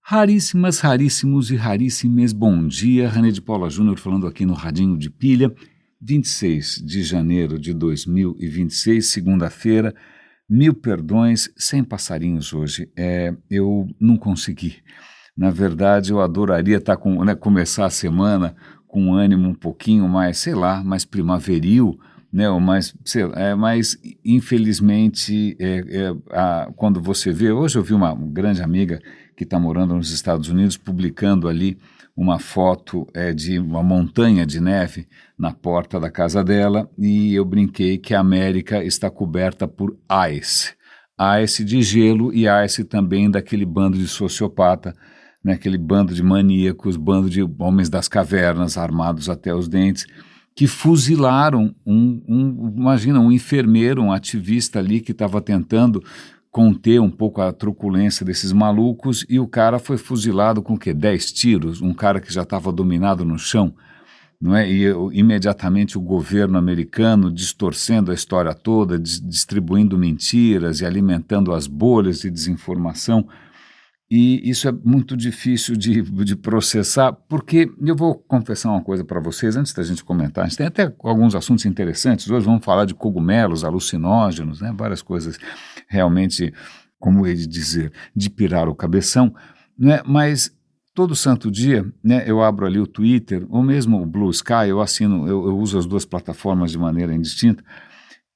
Raríssimas, raríssimos e raríssimes, bom dia, René de Paula Júnior falando aqui no Radinho de Pilha, 26 de janeiro de 2026, segunda-feira, mil perdões, sem passarinhos hoje, eu não consegui. Na verdade, eu adoraria estar começar a semana com um ânimo um pouquinho mais, sei lá, mais primaveril, né, mas infelizmente, quando você vê, hoje eu vi uma grande amiga que está morando nos Estados Unidos publicando ali uma foto de uma montanha de neve na porta da casa dela e eu brinquei que a América está coberta por ice de gelo e ice também daquele bando de sociopata, né, aquele bando de maníacos, bando de homens das cavernas armados até os dentes, que fuzilaram imagina, um enfermeiro, um ativista ali que estava tentando conter um pouco a truculência desses malucos e o cara foi fuzilado com o quê? 10 tiros, um cara que já estava dominado no chão, não é? E imediatamente o governo americano distorcendo a história toda, distribuindo mentiras e alimentando as bolhas de desinformação. E isso é muito difícil de processar, porque eu vou confessar uma coisa para vocês, antes da gente comentar, a gente tem até alguns assuntos interessantes, hoje vamos falar de cogumelos, alucinógenos, né, várias coisas realmente, como ele dizer, de pirar o cabeção, né, mas todo santo dia, né, eu abro ali o Twitter, ou mesmo o Blue Sky, eu uso as duas plataformas de maneira indistinta,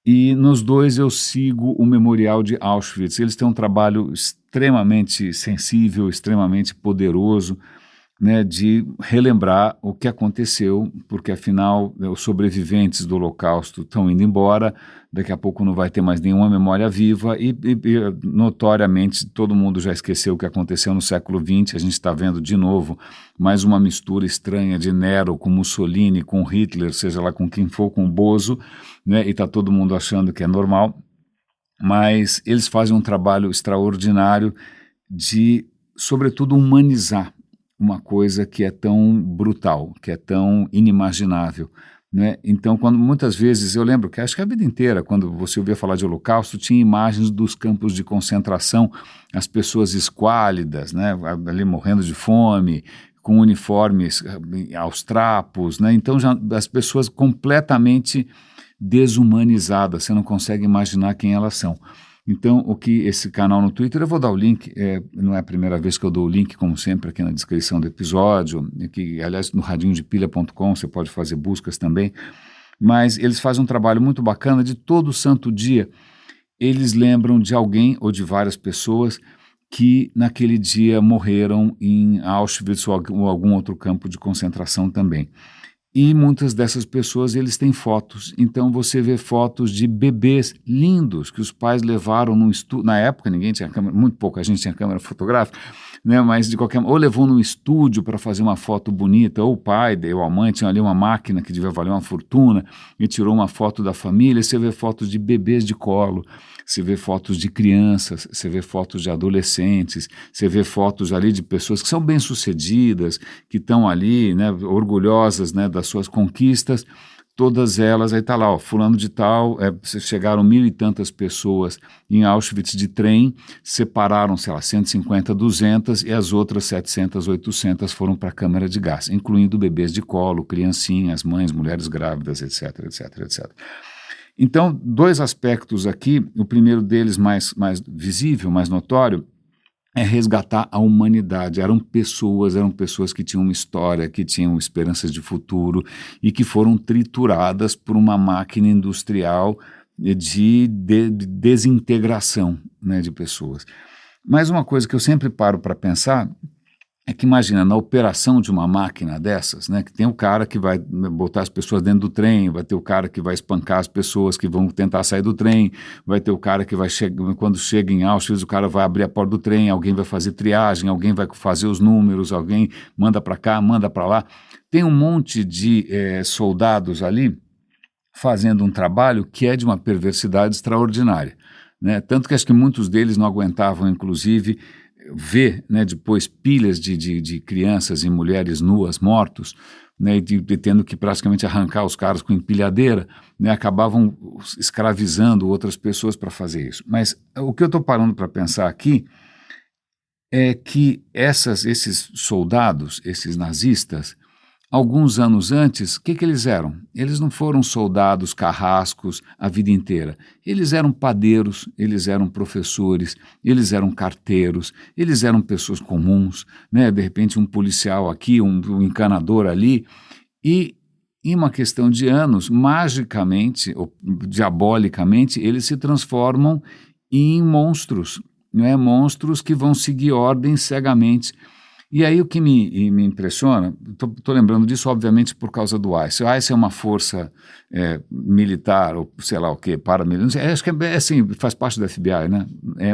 e nos dois eu sigo o Memorial de Auschwitz. Eles têm um trabalho extremamente sensível, extremamente poderoso, né, de relembrar o que aconteceu, porque afinal os sobreviventes do Holocausto estão indo embora, daqui a pouco não vai ter mais nenhuma memória viva e notoriamente todo mundo já esqueceu o que aconteceu no século XX, a gente está vendo de novo mais uma mistura estranha de Nero com Mussolini, com Hitler, seja lá com quem for, com Bozo, né, e está todo mundo achando que é normal, mas eles fazem um trabalho extraordinário de, sobretudo, humanizar uma coisa que é tão brutal, que é tão inimaginável, né? Então, muitas vezes, eu lembro que acho que a vida inteira, quando você ouvia falar de Holocausto, tinha imagens dos campos de concentração, as pessoas esquálidas, né, ali morrendo de fome, com uniformes aos trapos, né? Então, as pessoas completamente desumanizadas, você não consegue imaginar quem elas são. Então, o que esse canal no Twitter, eu vou dar o link, não é a primeira vez que eu dou o link, como sempre, aqui na descrição do episódio, que, aliás, no radinhodepilha.com você pode fazer buscas também, mas eles fazem um trabalho muito bacana de todo santo dia, eles lembram de alguém ou de várias pessoas que naquele dia morreram em Auschwitz ou algum outro campo de concentração também. E muitas dessas pessoas, eles têm fotos, então você vê fotos de bebês lindos que os pais levaram no estúdio, na época ninguém tinha câmera, muito pouca gente tinha câmera fotográfica, né, mas de qualquer ou levou no estúdio para fazer uma foto bonita, ou o pai ou a mãe tinha ali uma máquina que devia valer uma fortuna e tirou uma foto da família, você vê fotos de bebês de colo, você vê fotos de crianças, você vê fotos de adolescentes, você vê fotos ali de pessoas que são bem-sucedidas, que estão ali, né, orgulhosas, né, das suas conquistas, todas elas, aí está lá, ó, fulano de tal, chegaram 1.000 e tantas pessoas em Auschwitz de trem, separaram, sei lá, 150, 200 e as outras 700, 800 foram para a câmara de gás, incluindo bebês de colo, criancinhas, mães, mulheres grávidas, etc, etc, etc. Então, dois aspectos aqui, o primeiro deles mais visível, mais notório, é resgatar a humanidade. Eram pessoas que tinham uma história, que tinham esperanças de futuro e que foram trituradas por uma máquina industrial de desintegração, né, de pessoas. Mas uma coisa que eu sempre paro para pensar é que imagina, na operação de uma máquina dessas, né, que tem o cara que vai botar as pessoas dentro do trem, vai ter o cara que vai espancar as pessoas que vão tentar sair do trem, vai ter o cara que vai quando chega em Auschwitz, o cara vai abrir a porta do trem, alguém vai fazer triagem, alguém vai fazer os números, alguém manda para cá, manda para lá. Tem um monte de soldados ali fazendo um trabalho que é de uma perversidade extraordinária, né? Tanto que acho que muitos deles não aguentavam, inclusive, ver, né, depois pilhas de crianças e mulheres nuas mortos, né, e tendo que praticamente arrancar os caras com empilhadeira, né, acabavam escravizando outras pessoas para fazer isso. Mas o que eu estou parando para pensar aqui é que esses soldados, esses nazistas, alguns anos antes, o que eles eram? Eles não foram soldados carrascos a vida inteira. Eles eram padeiros, eles eram professores, eles eram carteiros, eles eram pessoas comuns, né? De repente um policial aqui, um encanador ali, e em uma questão de anos, magicamente, ou diabolicamente, eles se transformam em monstros, não é? Monstros que vão seguir ordens cegamente. E aí o que me impressiona, estou lembrando disso obviamente por causa do ICE. O ICE é uma força militar, ou sei lá o que, paramilitar, acho que é assim, faz parte do FBI, né?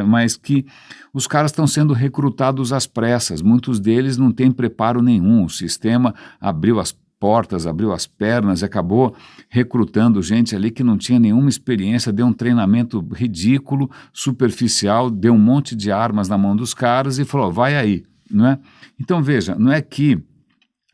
Mas que os caras estão sendo recrutados às pressas, muitos deles não têm preparo nenhum, o sistema abriu as portas, abriu as pernas e acabou recrutando gente ali que não tinha nenhuma experiência, deu um treinamento ridículo, superficial, deu um monte de armas na mão dos caras e falou, vai aí, não é? Então veja, não é que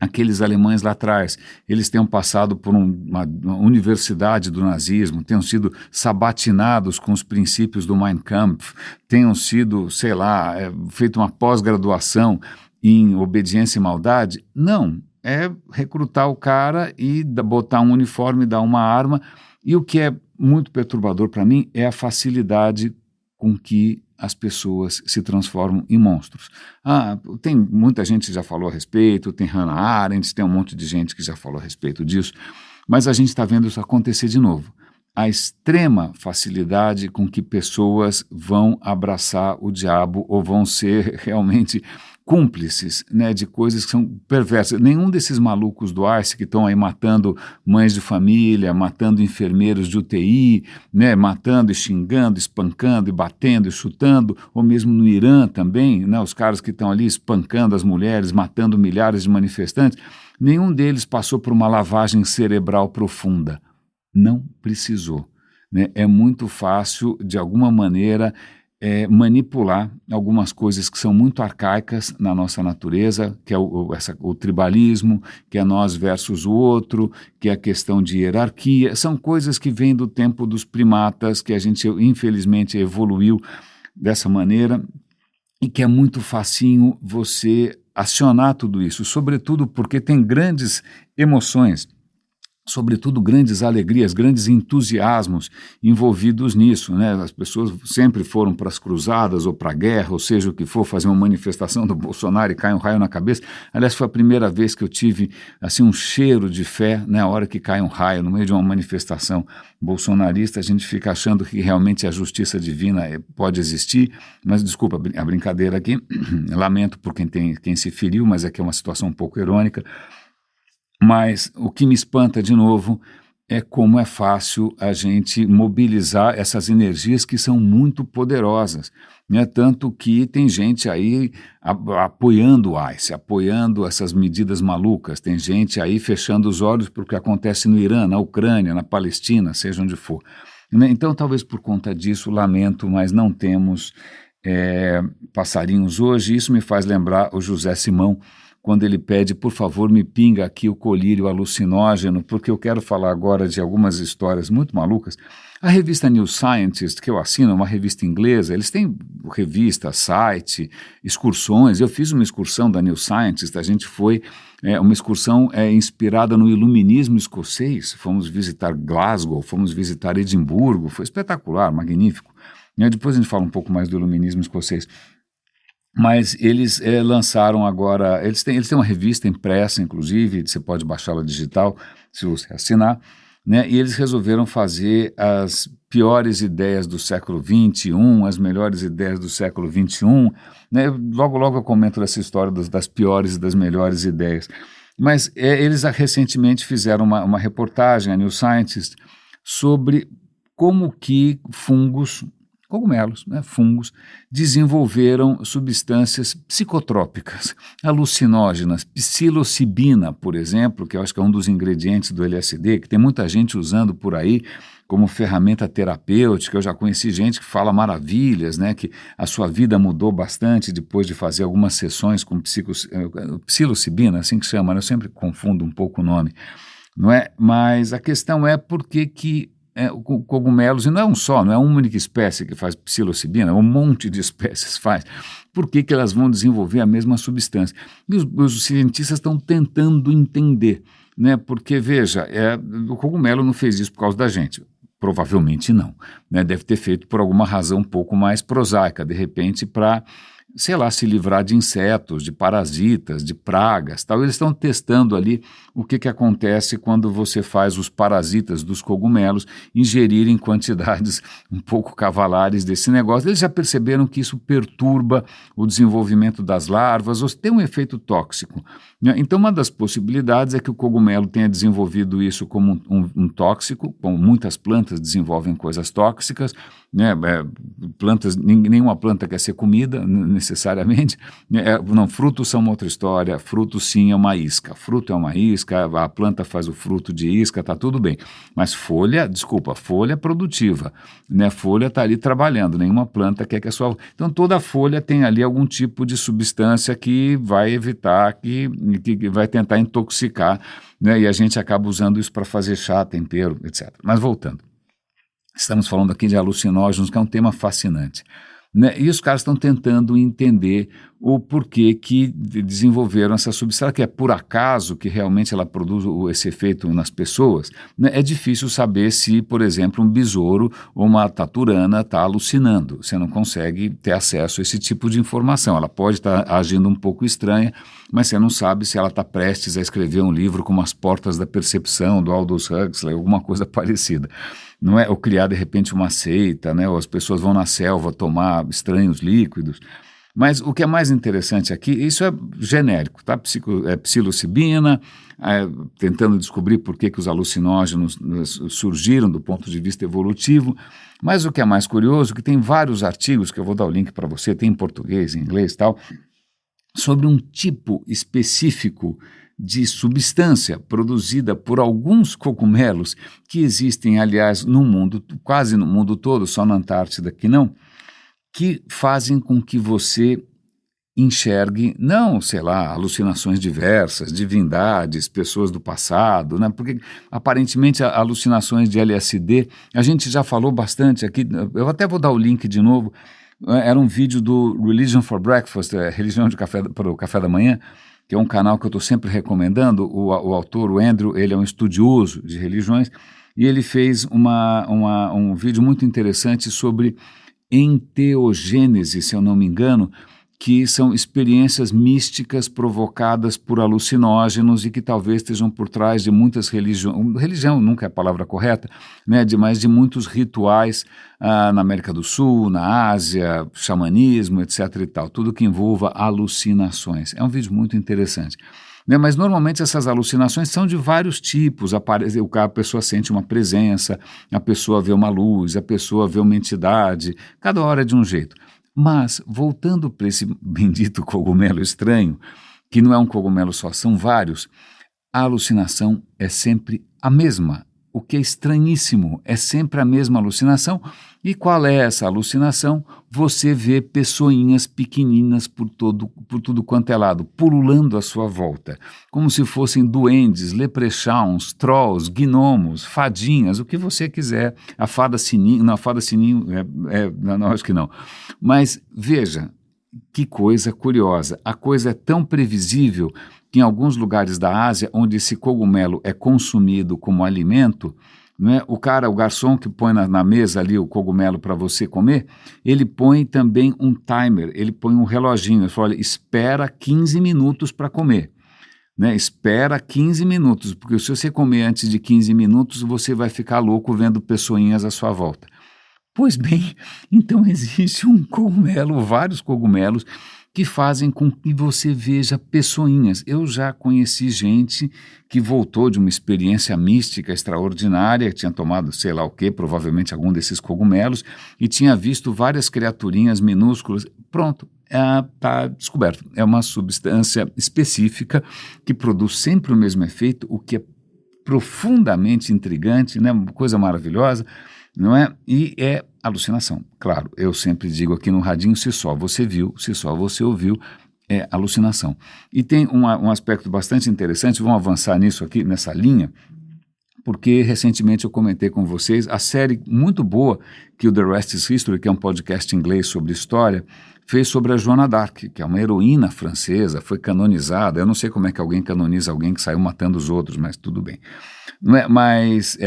aqueles alemães lá atrás, eles tenham passado por uma universidade do nazismo, tenham sido sabatinados com os princípios do Mein Kampf, tenham sido, sei lá, feito uma pós-graduação em obediência e maldade. Não, é recrutar o cara e botar um uniforme, dar uma arma, e o que é muito perturbador para mim é a facilidade com que as pessoas se transformam em monstros. Tem muita gente que já falou a respeito, tem Hannah Arendt, tem um monte de gente que já falou a respeito disso, mas a gente está vendo isso acontecer de novo. A extrema facilidade com que pessoas vão abraçar o diabo ou vão ser realmente cúmplices, né, de coisas que são perversas. Nenhum desses malucos do ICE que estão aí matando mães de família, matando enfermeiros de UTI, né, matando e xingando, espancando e batendo e chutando, ou mesmo no Irã também, né, os caras que estão ali espancando as mulheres, matando milhares de manifestantes, nenhum deles passou por uma lavagem cerebral profunda. Não precisou, né? É muito fácil, de alguma maneira, manipular algumas coisas que são muito arcaicas na nossa natureza, que é o tribalismo, que é nós versus o outro, que é a questão de hierarquia. São coisas que vêm do tempo dos primatas, que a gente, infelizmente, evoluiu dessa maneira, e que é muito facinho você acionar tudo isso, sobretudo porque tem grandes emoções, sobretudo grandes alegrias, grandes entusiasmos envolvidos nisso, né? As pessoas sempre foram para as cruzadas ou para a guerra, ou seja, o que for, fazer uma manifestação do Bolsonaro e cai um raio na cabeça. Aliás, foi a primeira vez que eu tive assim um cheiro de fé, né? A hora que cai um raio no meio de uma manifestação bolsonarista, a gente fica achando que realmente a justiça divina pode existir, mas desculpa a brincadeira aqui, lamento por quem se feriu, mas aqui é uma situação um pouco irônica. Mas o que me espanta de novo é como é fácil a gente mobilizar essas energias que são muito poderosas, né? Tanto que tem gente aí apoiando o ICE, apoiando essas medidas malucas, tem gente aí fechando os olhos para o que acontece no Irã, na Ucrânia, na Palestina, seja onde for. Então, talvez por conta disso, lamento, mas não temos passarinhos hoje. Isso me faz lembrar o José Simão, quando ele pede, por favor, me pinga aqui o colírio alucinógeno, porque eu quero falar agora de algumas histórias muito malucas. A revista New Scientist, que eu assino, é uma revista inglesa, eles têm revista, site, excursões. Eu fiz uma excursão da New Scientist, a gente foi, uma excursão inspirada no iluminismo escocês, fomos visitar Glasgow, fomos visitar Edimburgo, foi espetacular, magnífico. Depois a gente fala um pouco mais do iluminismo escocês. Mas eles lançaram agora, eles têm uma revista impressa, inclusive, você pode baixá-la digital, se você assinar, né? E eles resolveram fazer as piores ideias do século XXI, as melhores ideias do século XXI, né? Logo, logo eu comento dessa história das piores e das melhores ideias. Mas eles recentemente fizeram uma reportagem, a New Scientist, sobre como que cogumelos, né, fungos, desenvolveram substâncias psicotrópicas, alucinógenas, psilocibina, por exemplo, que eu acho que é um dos ingredientes do LSD, que tem muita gente usando por aí como ferramenta terapêutica. Eu já conheci gente que fala maravilhas, né, que a sua vida mudou bastante depois de fazer algumas sessões com psilocibina, assim que chama, né? Eu sempre confundo um pouco o nome, não é? Mas a questão é por que cogumelos, e não é um só, não é uma única espécie que faz psilocibina, um monte de espécies faz. Por que elas vão desenvolver a mesma substância? E os cientistas estão tentando entender, né? Porque, veja, o cogumelo não fez isso por causa da gente. Provavelmente não, né? Deve ter feito por alguma razão um pouco mais prosaica, de repente para, sei lá, se livrar de insetos, de parasitas, de pragas, tal. Eles estão testando ali o que acontece quando você faz os parasitas dos cogumelos ingerirem quantidades um pouco cavalares desse negócio. Eles já perceberam que isso perturba o desenvolvimento das larvas, ou tem um efeito tóxico, né? Então, uma das possibilidades é que o cogumelo tenha desenvolvido isso como um tóxico, como muitas plantas desenvolvem coisas tóxicas, né? Plantas, nenhuma planta quer ser comida necessariamente, não, frutos são uma outra história, fruto sim é uma isca, fruto é uma isca, a planta faz o fruto de isca, está tudo bem, mas folha é produtiva, né? Folha está ali trabalhando, nenhuma planta quer que a sua... Então toda folha tem ali algum tipo de substância que vai evitar, que vai tentar intoxicar, né? E a gente acaba usando isso para fazer chá, tempero, etc. Mas voltando, estamos falando aqui de alucinógenos, que é um tema fascinante, né? E os caras estão tentando entender o porquê que desenvolveram essa substância. Será que é por acaso que realmente ela produz esse efeito nas pessoas? Né? É difícil saber se, por exemplo, um besouro ou uma taturana está alucinando. Você não consegue ter acesso a esse tipo de informação. Ela pode estar agindo um pouco estranha, mas você não sabe se ela está prestes a escrever um livro como As Portas da Percepção, do Aldous Huxley, alguma coisa parecida. Não é, ou criar de repente uma seita, né? Ou as pessoas vão na selva tomar estranhos líquidos. Mas o que é mais interessante aqui, isso é genérico, tá? Psilocibina, tentando descobrir por que os alucinógenos surgiram do ponto de vista evolutivo. Mas o que é mais curioso é que tem vários artigos, que eu vou dar o link para você, tem em português, em inglês e tal, sobre um tipo específico de substância produzida por alguns cogumelos que existem, aliás, no mundo, quase no mundo todo, só na Antártida que não, que fazem com que você enxergue, não, sei lá, alucinações diversas, divindades, pessoas do passado, né? Porque aparentemente alucinações de LSD, a gente já falou bastante aqui, eu até vou dar o link de novo, era um vídeo do Religion for Breakfast, Religião para o Café da Manhã, que é um canal que eu estou sempre recomendando. O autor, o Andrew, ele é um estudioso de religiões, e ele fez um vídeo muito interessante sobre enteogênese, se eu não me engano, que são experiências místicas provocadas por alucinógenos e que talvez estejam por trás de muitas religiões, religião nunca é a palavra correta, né, mas de muitos rituais na América do Sul, na Ásia, xamanismo, etc. e tal, tudo que envolva alucinações. É um vídeo muito interessante. Né, mas normalmente essas alucinações são de vários tipos, a pessoa sente uma presença, a pessoa vê uma luz, a pessoa vê uma entidade, cada hora é de um jeito. Mas, voltando para esse bendito cogumelo estranho, que não é um cogumelo só, são vários, a alucinação é sempre a mesma. O que é estranhíssimo, é sempre a mesma alucinação. E qual é essa alucinação? Você vê pessoinhas pequeninas por tudo quanto é lado, pululando à sua volta, como se fossem duendes, leprechauns, trolls, gnomos, fadinhas, o que você quiser. A fada sininho, não, a fada sininho, não, acho que não. Mas veja, que coisa curiosa, a coisa é tão previsível que em alguns lugares da Ásia, onde esse cogumelo é consumido como alimento, né, o garçom que põe na mesa ali o cogumelo para você comer, ele põe também um timer, ele põe um reloginho, ele fala, olha, espera 15 minutos para comer. Né, espera 15 minutos, porque se você comer antes de 15 minutos, você vai ficar louco vendo pessoinhas à sua volta. Pois bem, então existe um cogumelo, vários cogumelos, que fazem com que você veja pessoinhas. Eu já conheci gente que voltou de uma experiência mística extraordinária, tinha tomado sei lá o que, provavelmente algum desses cogumelos, e tinha visto várias criaturinhas minúsculas. Pronto, está descoberto. É uma substância específica que produz sempre o mesmo efeito, o que é profundamente intrigante, né? Uma coisa maravilhosa, não é? E é alucinação. Claro, eu sempre digo aqui no radinho, se só você viu, se só você ouviu, é alucinação. E tem um aspecto bastante interessante, vamos avançar nisso aqui, nessa linha, porque recentemente eu comentei com vocês a série muito boa que o The Rest is History, que é um podcast inglês sobre história, fez sobre a Joana d'Arc, que é uma heroína francesa, foi canonizada. Eu não sei como é que alguém canoniza alguém que saiu matando os outros, mas tudo bem. Não é, mas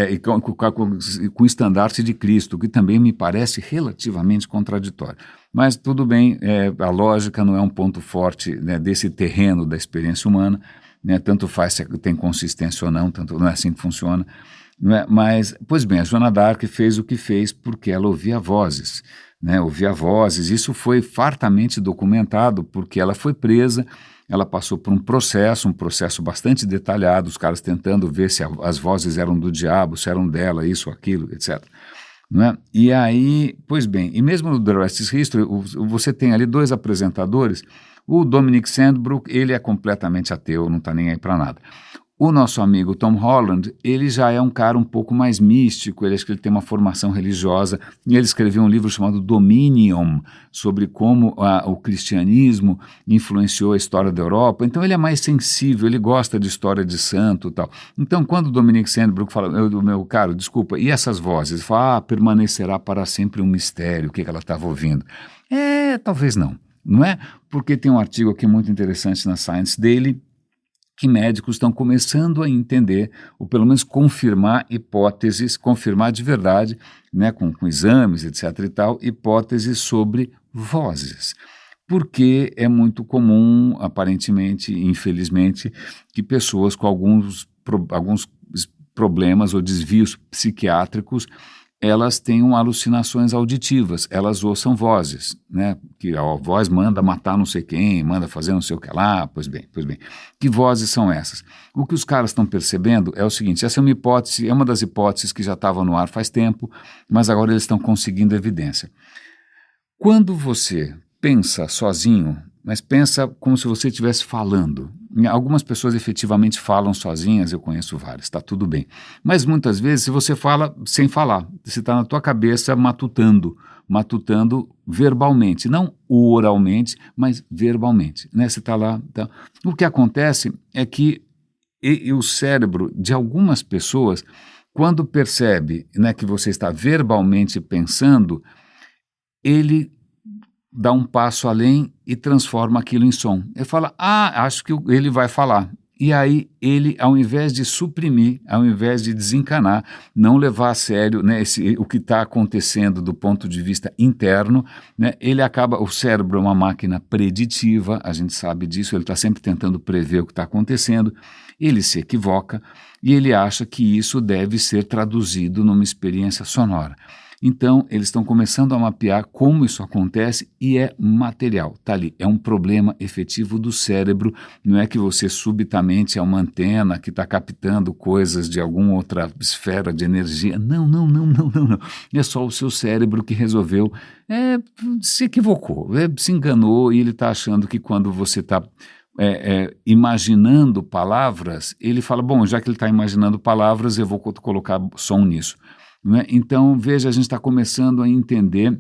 com o estandarte de Cristo, que também me parece relativamente contraditório. Mas tudo bem, a lógica não é um ponto forte, né, desse terreno da experiência humana, né, tanto faz se tem consistência ou não, tanto não é assim que funciona. Não é? Mas, pois bem, a Joana d'Arc fez o que fez porque ela ouvia vozes, né, ouvia vozes. Isso foi fartamente documentado porque ela foi presa. Ela passou por um processo bastante detalhado, os caras tentando ver se as vozes eram do diabo, se eram dela, isso, aquilo, etc. Não é? E aí, pois bem, e mesmo no The Rest is History, você tem ali dois apresentadores. O Dominic Sandbrook, ele é completamente ateu, não está nem aí para nada. O nosso amigo Tom Holland, ele já é um cara um pouco mais místico, ele acho que ele tem uma formação religiosa, e ele escreveu um livro chamado Dominion, sobre como o cristianismo influenciou a história da Europa. Então ele é mais sensível, ele gosta de história de santo e tal. Então quando o Dominic Sandbrook fala, meu caro, desculpa, e essas vozes? Ele fala, permanecerá para sempre um mistério, o que ela estava ouvindo. Talvez não, não é? Porque tem um artigo aqui muito interessante na Science Daily, que médicos estão começando a entender, ou pelo menos confirmar hipóteses, confirmar de verdade, né, com exames, etc. e tal, hipóteses sobre vozes. Porque é muito comum, aparentemente, infelizmente, que pessoas com alguns problemas ou desvios psiquiátricos elas tenham alucinações auditivas, elas ouçam vozes, né? Que a voz manda matar não sei quem, manda fazer não sei o que lá, pois bem. Que vozes são essas? O que os caras estão percebendo é o seguinte, essa é uma hipótese, é uma das hipóteses que já estava no ar faz tempo, mas agora eles estão conseguindo evidência. Quando você pensa sozinho, mas pensa como se você estivesse falando. Algumas pessoas efetivamente falam sozinhas, eu conheço várias, está tudo bem. Mas muitas vezes se você fala sem falar, você está na tua cabeça matutando verbalmente, não oralmente, mas verbalmente. Né? Você está lá. Tá. O que acontece é que o cérebro de algumas pessoas, quando percebe, né, que você está verbalmente pensando, ele dá um passo além e transforma aquilo em som. Ele fala, acho que ele vai falar. E aí ele, ao invés de suprimir, ao invés de desencanar, não levar a sério, né, o que está acontecendo do ponto de vista interno, né, ele acaba, o cérebro é uma máquina preditiva, a gente sabe disso, ele está sempre tentando prever o que está acontecendo, ele se equivoca e ele acha que isso deve ser traduzido numa experiência sonora. Então, eles estão começando a mapear como isso acontece e é material, está ali, é um problema efetivo do cérebro, não é que você subitamente é uma antena que está captando coisas de alguma outra esfera de energia, não, é só o seu cérebro que resolveu, se equivocou, se enganou e ele está achando que quando você está imaginando palavras, ele fala, bom, já que ele está imaginando palavras, eu vou colocar som nisso. Né? Então, veja, a gente está começando a entender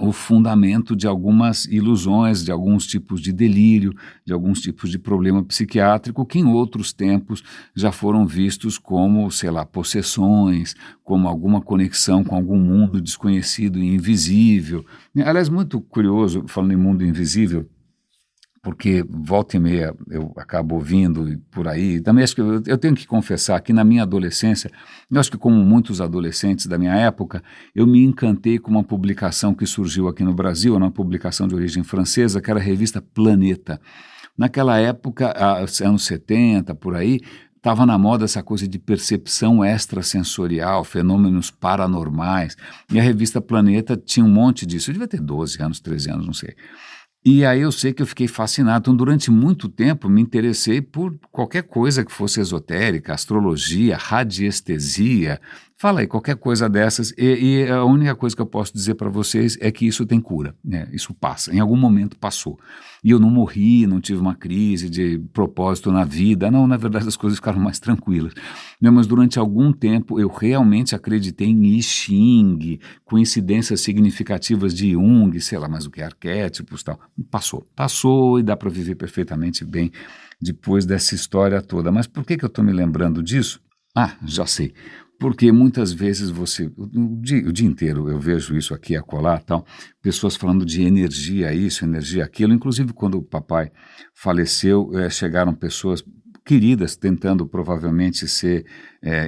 o fundamento de algumas ilusões, de alguns tipos de delírio, de alguns tipos de problema psiquiátrico que em outros tempos já foram vistos como, sei lá, possessões, como alguma conexão com algum mundo desconhecido e invisível. Aliás, muito curioso, falando em mundo invisível, porque volta e meia eu acabo ouvindo por aí, também acho que eu tenho que confessar que na minha adolescência, eu acho que como muitos adolescentes da minha época, eu me encantei com uma publicação que surgiu aqui no Brasil, uma publicação de origem francesa, que era a revista Planeta. Naquela época, anos 70, por aí, estava na moda essa coisa de percepção extrasensorial, fenômenos paranormais, e a revista Planeta tinha um monte disso, eu devia ter 12 anos, 13 anos, não sei. E aí eu sei que eu fiquei fascinado, então durante muito tempo me interessei por qualquer coisa que fosse esotérica, astrologia, radiestesia, fala aí, qualquer coisa dessas, e a única coisa que eu posso dizer para vocês é que isso tem cura, né? Isso passa, em algum momento passou. E eu não morri, não tive uma crise de propósito na vida, não, na verdade as coisas ficaram mais tranquilas. Né? Mas durante algum tempo eu realmente acreditei em I Ching, coincidências significativas de Jung, sei lá, mas o que, arquétipos e tal. Passou e dá para viver perfeitamente bem depois dessa história toda. Mas por que eu estou me lembrando disso? Ah, já sei. Porque muitas vezes o dia inteiro eu vejo isso aqui, acolá, tal, pessoas falando de energia isso, energia aquilo. Inclusive, quando o papai faleceu, chegaram pessoas queridas tentando provavelmente ser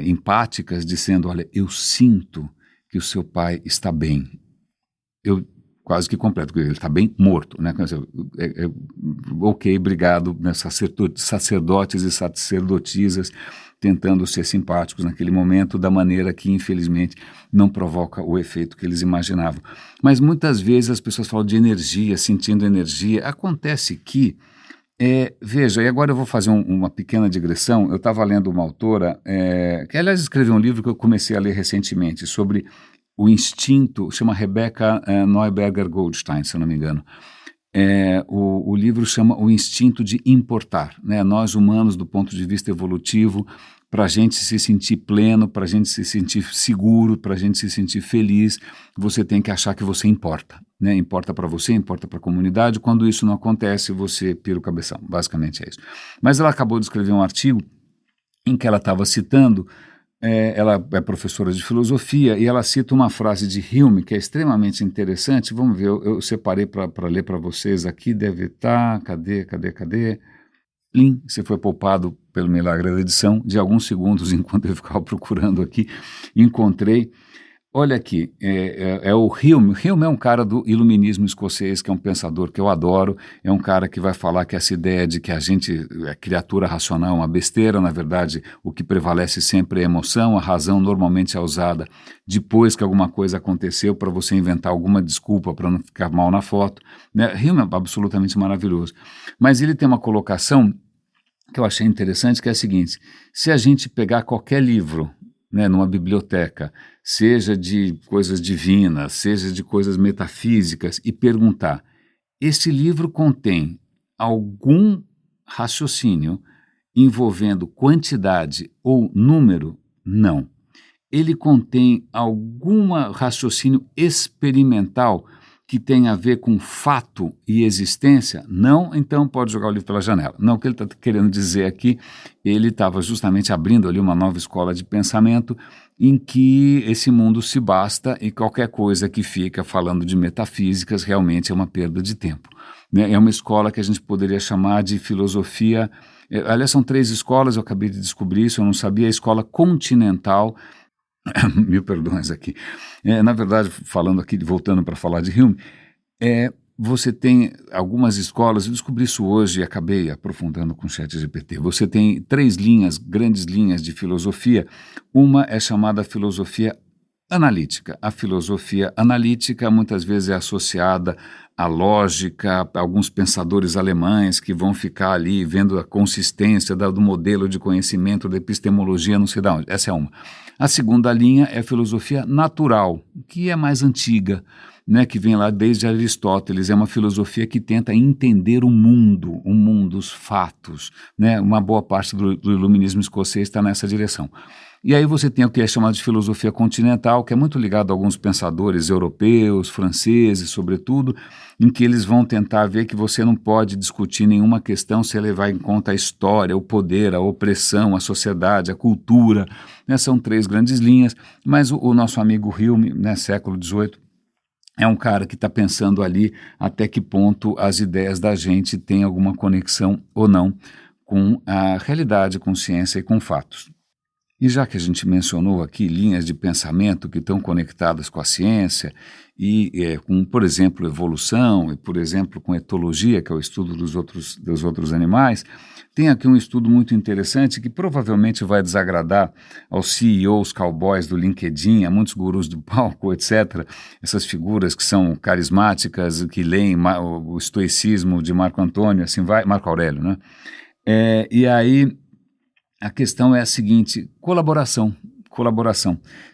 empáticas, dizendo: olha, eu sinto que o seu pai está bem. Eu quase que completo, porque ele está bem morto, né? Quer dizer, ok, obrigado, né, sacerdotes e sacerdotisas tentando ser simpáticos naquele momento, da maneira que, infelizmente, não provoca o efeito que eles imaginavam. Mas muitas vezes as pessoas falam de energia, sentindo energia. Acontece que, veja, e agora eu vou fazer uma pequena digressão. Eu estava lendo uma autora, que aliás escreveu um livro que eu comecei a ler recentemente, sobre o instinto, chama Rebecca Neuberger Goldstein, se eu não me engano. O livro chama O Instinto de Importar, né? Nós humanos, do ponto de vista evolutivo, para a gente se sentir pleno, para a gente se sentir seguro, para a gente se sentir feliz, você tem que achar que você importa, né? Importa para você, importa para a comunidade. Quando isso não acontece, você pira o cabeção, basicamente é isso. Mas ela acabou de escrever um artigo em que ela estava citando, ela é professora de filosofia e ela cita uma frase de Hume que é extremamente interessante. Vamos ver, eu separei para ler para vocês aqui, deve estar, cadê? Você foi poupado pelo milagre da edição de alguns segundos enquanto eu ficava procurando aqui, encontrei. Olha aqui, é o Hume. Hume é um cara do iluminismo escocês, que é um pensador que eu adoro, é um cara que vai falar que essa ideia de que a gente é criatura racional é uma besteira. Na verdade, o que prevalece sempre é a emoção, a razão normalmente é usada depois que alguma coisa aconteceu para você inventar alguma desculpa para não ficar mal na foto, né? Hume é absolutamente maravilhoso. Mas ele tem uma colocação que eu achei interessante, que é a seguinte: se a gente pegar qualquer livro, né, numa biblioteca, seja de coisas divinas, seja de coisas metafísicas, e perguntar: esse livro contém algum raciocínio envolvendo quantidade ou número? Não. Ele contém algum raciocínio experimental que tem a ver com fato e existência? Não, então pode jogar o livro pela janela. Não, o que ele está querendo dizer aqui, ele estava justamente abrindo ali uma nova escola de pensamento em que esse mundo se basta e qualquer coisa que fica falando de metafísicas realmente é uma perda de tempo, né? É uma escola que a gente poderia chamar de filosofia. Aliás, são 3 escolas, eu acabei de descobrir isso, eu não sabia. A escola continental, mil perdões aqui. Na verdade, falando aqui, voltando para falar de Hume, você tem algumas escolas, eu descobri isso hoje e acabei aprofundando com o ChatGPT. Você tem 3 linhas, grandes linhas de filosofia. Uma é chamada filosofia analítica. A filosofia analítica muitas vezes é associada à lógica, a alguns pensadores alemães que vão ficar ali vendo a consistência do modelo de conhecimento, da epistemologia, não sei de onde. Essa é uma. A segunda linha é a filosofia natural, que é mais antiga, né, que vem lá desde Aristóteles. É uma filosofia que tenta entender o mundo, os fatos, né? Uma boa parte do iluminismo escocês está nessa direção. E aí você tem o que é chamado de filosofia continental, que é muito ligado a alguns pensadores europeus, franceses, sobretudo, em que eles vão tentar ver que você não pode discutir nenhuma questão sem levar em conta a história, o poder, a opressão, a sociedade, a cultura, né? São 3 grandes linhas, mas o nosso amigo Hume, né, século XVIII, é um cara que está pensando ali até que ponto as ideias da gente têm alguma conexão ou não com a realidade, com ciência e com fatos. E já que a gente mencionou aqui linhas de pensamento que estão conectadas com a ciência e com, por exemplo, evolução e, por exemplo, com etologia, que é o estudo dos outros animais, tem aqui um estudo muito interessante que provavelmente vai desagradar aos CEOs cowboys do LinkedIn, a muitos gurus do palco, etc., essas figuras que são carismáticas, que leem o estoicismo de Marco Antônio, assim vai, Marco Aurélio, né? E aí a questão é a seguinte: colaboração.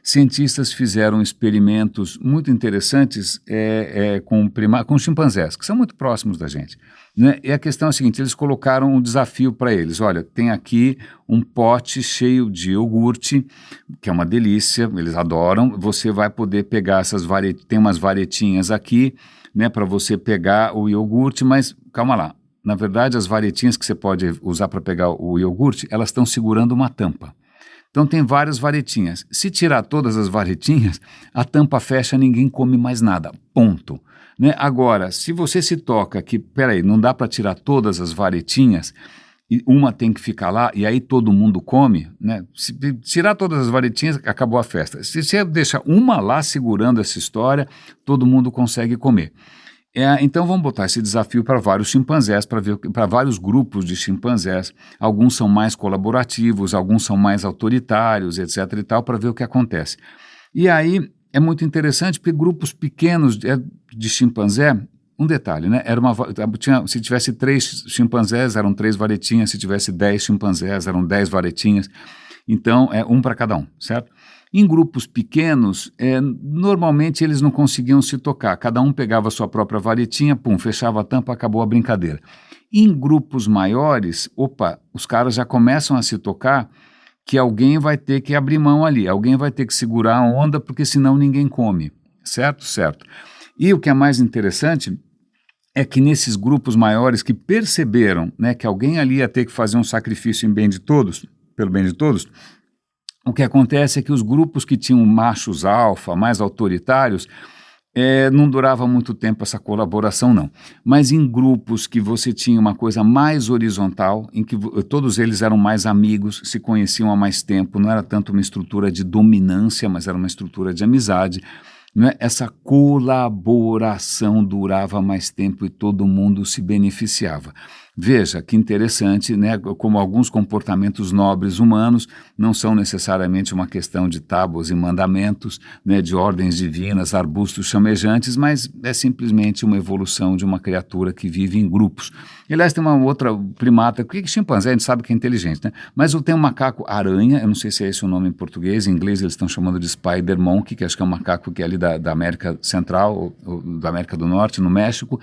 Cientistas fizeram experimentos muito interessantes com chimpanzés, que são muito próximos da gente, né? E a questão é a seguinte: eles colocaram um desafio para eles. Olha, tem aqui um pote cheio de iogurte, que é uma delícia, eles adoram. Você vai poder pegar tem umas varetinhas aqui, né, para você pegar o iogurte, mas calma lá. Na verdade, as varetinhas que você pode usar para pegar o iogurte, elas estão segurando uma tampa. Então tem várias varetinhas. Se tirar todas as varetinhas, a tampa fecha, ninguém come mais nada. Ponto. Né? Agora, se você se toca que, peraí, não dá para tirar todas as varetinhas, e uma tem que ficar lá, e aí todo mundo come, né? Se tirar todas as varetinhas, acabou a festa. Se você deixa uma lá segurando essa história, todo mundo consegue comer. Então vamos botar esse desafio para vários chimpanzés, para vários grupos de chimpanzés. Alguns são mais colaborativos, alguns são mais autoritários, etc. e tal, para ver o que acontece. E aí é muito interessante, porque grupos pequenos de chimpanzé, um detalhe, né? Se tivesse 3 chimpanzés, eram 3 varetinhas, se tivesse 10 chimpanzés, eram 10 varetinhas. Então, é um para cada um, certo? Em grupos pequenos, normalmente eles não conseguiam se tocar. Cada um pegava a sua própria varetinha, pum, fechava a tampa, acabou a brincadeira. Em grupos maiores, os caras já começam a se tocar que alguém vai ter que abrir mão ali, alguém vai ter que segurar a onda, porque senão ninguém come, certo? Certo. E o que é mais interessante é que nesses grupos maiores que perceberam, né, que alguém ali ia ter que fazer um sacrifício pelo bem de todos, o que acontece é que os grupos que tinham machos alfa, mais autoritários, não durava muito tempo essa colaboração, não. Mas em grupos que você tinha uma coisa mais horizontal, em que todos eles eram mais amigos, se conheciam há mais tempo, não era tanto uma estrutura de dominância, mas era uma estrutura de amizade, né? Essa colaboração durava mais tempo e todo mundo se beneficiava. Veja que interessante, né? Como alguns comportamentos nobres humanos não são necessariamente uma questão de tábuas e mandamentos, né? De ordens divinas, arbustos chamejantes, mas é simplesmente uma evolução de uma criatura que vive em grupos. Aliás, tem uma outra primata, que chimpanzé a gente sabe que é inteligente, né? Mas tem um macaco aranha, eu não sei se é esse o nome em português, em inglês eles estão chamando de spider monkey, que acho que é um macaco que é ali da América Central, ou da América do Norte, no México.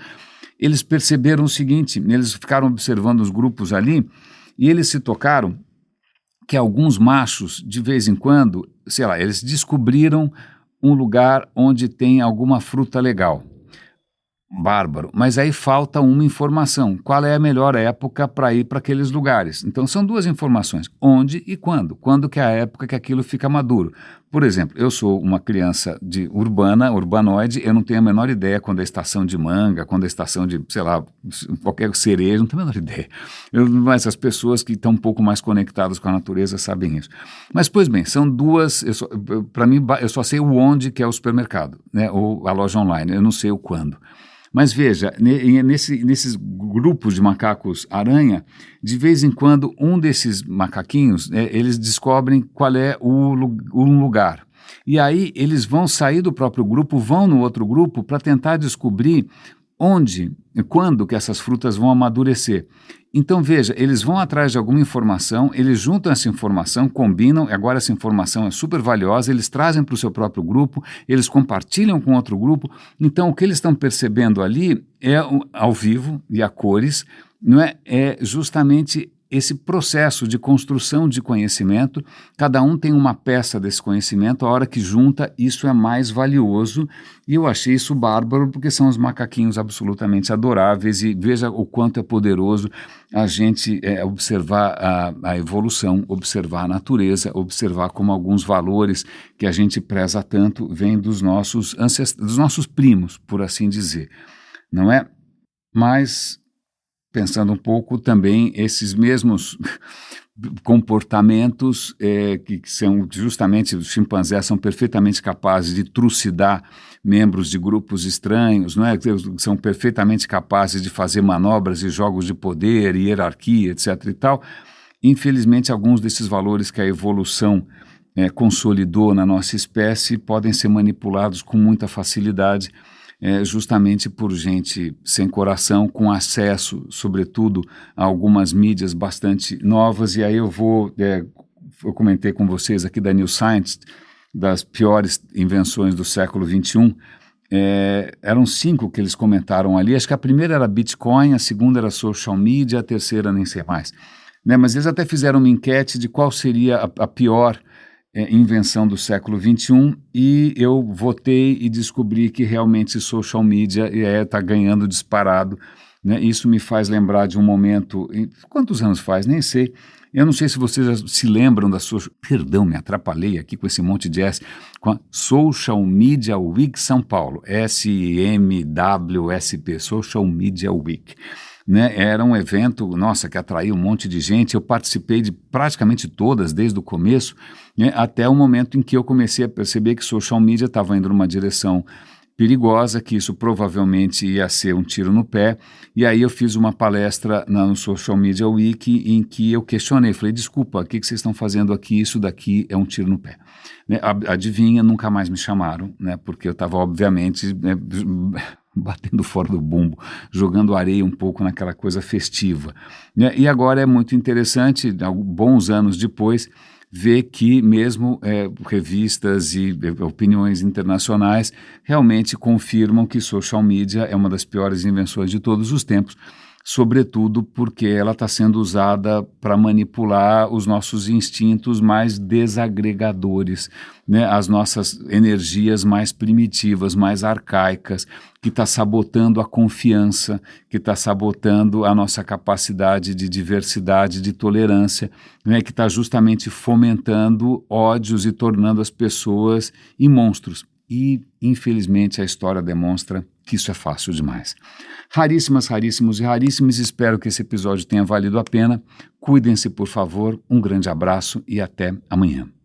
Eles perceberam o seguinte, eles ficaram observando os grupos ali e eles se tocaram que alguns machos, de vez em quando, sei lá, eles descobriram um lugar onde tem alguma fruta legal. Bárbaro, mas aí falta uma informação. Qual é a melhor época para ir para aqueles lugares? Então são 2 informações, onde e quando. Quando que é a época que aquilo fica maduro. Por exemplo, eu sou uma criança urbanoide, eu não tenho a menor ideia quando é a estação de manga, quando é a estação de, sei lá, qualquer cereja, não tenho a menor ideia. Mas as pessoas que estão um pouco mais conectadas com a natureza sabem isso. Mas, pois bem, são 2, para mim, eu só sei o onde, que é o supermercado, né, ou a loja online, eu não sei o quando. Mas veja, nesses grupos de macacos aranha, de vez em quando um desses macaquinhos, eles descobrem qual é um lugar. E aí eles vão sair do próprio grupo, vão no outro grupo para tentar descobrir onde e quando que essas frutas vão amadurecer. Então veja, eles vão atrás de alguma informação, eles juntam essa informação, combinam, agora essa informação é super valiosa, eles trazem para o seu próprio grupo, eles compartilham com outro grupo. Então o que eles estão percebendo ali ao vivo e a cores, não é justamente esse processo de construção de conhecimento. Cada um tem uma peça desse conhecimento, a hora que junta, isso é mais valioso, e eu achei isso bárbaro, porque são os macaquinhos absolutamente adoráveis, e veja o quanto é poderoso a gente observar a evolução, observar a natureza, observar como alguns valores que a gente preza tanto vêm dos nossos dos nossos primos, por assim dizer, não é? Mas pensando um pouco também esses mesmos comportamentos que são justamente, os chimpanzés são perfeitamente capazes de trucidar membros de grupos estranhos, não é? São perfeitamente capazes de fazer manobras e jogos de poder e hierarquia, etc. e tal. Infelizmente, alguns desses valores que a evolução consolidou na nossa espécie podem ser manipulados com muita facilidade, justamente por gente sem coração, com acesso, sobretudo, a algumas mídias bastante novas. E aí eu comentei com vocês aqui da New Scientist, das piores invenções do século XXI. Eram 5 que eles comentaram ali. Acho que a primeira era Bitcoin, a segunda era social media, a terceira nem sei mais, né? Mas eles até fizeram uma enquete de qual seria a pior invenção do século XXI, e eu votei e descobri que realmente social media está ganhando disparado, né? Isso me faz lembrar de um momento, quantos anos faz? Nem sei. Eu não sei se vocês já se lembram da sua... Perdão, me atrapalhei aqui com esse monte de S. Com a Social Media Week São Paulo. SMWSP, Social Media Week. Né? Era um evento, nossa, que atraiu um monte de gente. Eu participei de praticamente todas, desde o começo, né? Até o momento em que eu comecei a perceber que social media estava indo numa direção perigosa, que isso provavelmente ia ser um tiro no pé, e aí eu fiz uma palestra no Social Media Week em que eu questionei, falei, desculpa, o que vocês estão fazendo aqui, isso daqui é um tiro no pé. Né? Adivinha, nunca mais me chamaram, né? Porque eu estava obviamente... né, batendo fora do bumbo, jogando areia um pouco naquela coisa festiva. Né? E agora é muito interessante, bons anos depois, ver que mesmo revistas e opiniões internacionais realmente confirmam que social media é uma das piores invenções de todos os tempos, sobretudo porque ela está sendo usada para manipular os nossos instintos mais desagregadores, né? As nossas energias mais primitivas, mais arcaicas, que está sabotando a confiança, que está sabotando a nossa capacidade de diversidade, de tolerância, né? Que está justamente fomentando ódios e tornando as pessoas em monstros. E, infelizmente, a história demonstra que isso é fácil demais. Raríssimas, raríssimos e raríssimos, espero que esse episódio tenha valido a pena. Cuidem-se, por favor, um grande abraço e até amanhã.